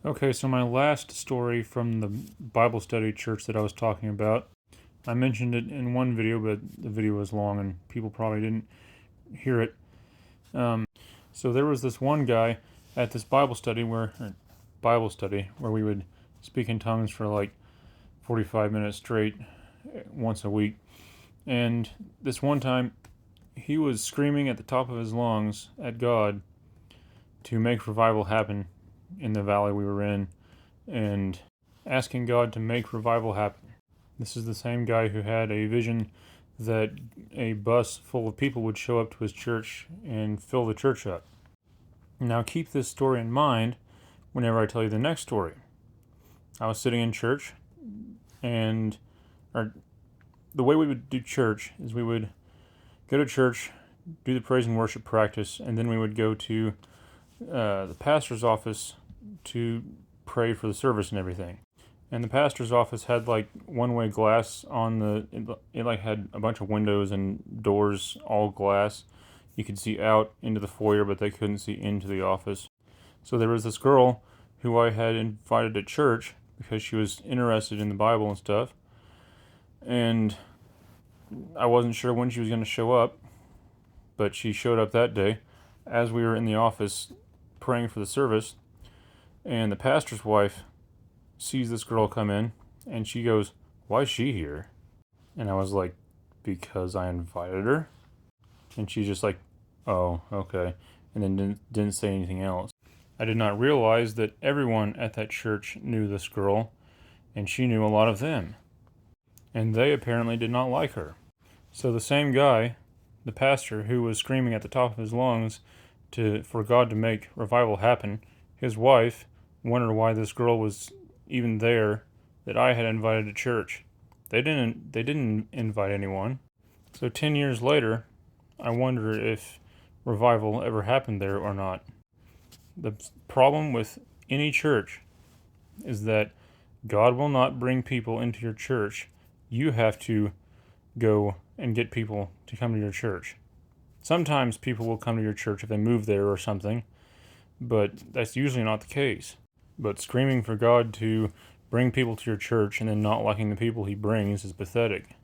Okay, so my last story from the Bible study church that I was talking about, I mentioned it in one video, but the video was long and people probably didn't hear it. So there was this one guy at this Bible study where we would speak in tongues for like 45 minutes straight once a week. And this one time, he was screaming at the top of his lungs at God to make revival happen in the valley we were in, and asking God to make revival happen. This is the same guy who had a vision that a bus full of people would show up to his church and fill the church up. Now keep this story in mind whenever I tell you the next story. I was sitting in church, and the way we would do church is we would go to church, do the praise and worship practice, and then we would go to the pastor's office to pray for the service and everything. And the pastor's office had like one-way glass on it like had a bunch of windows and doors, all glass. You could see out into the foyer, but they couldn't see into the office. So there was this girl who I had invited to church because she was interested in the Bible and stuff. And I wasn't sure when she was going to show up, but she showed up that day as we were in the office praying for the service. And the pastor's wife sees this girl come in, and she goes, "Why is she here?" And I was like, "Because I invited her." And she's just like, "Oh, okay," and then didn't say anything else. I did not realize that everyone at that church knew this girl, and she knew a lot of them. And they apparently did not like her. So the same guy, the pastor who was screaming at the top of his lungs for God to make revival happen, his wife wondered why this girl was even there that I had invited to church. They didn't invite anyone. So 10 years later, I wonder if revival ever happened there or not. The problem with any church is that God will not bring people into your church. You have to go and get people to come to your church. Sometimes people will come to your church if they move there or something, but that's usually not the case. But screaming for God to bring people to your church and then not liking the people he brings is pathetic.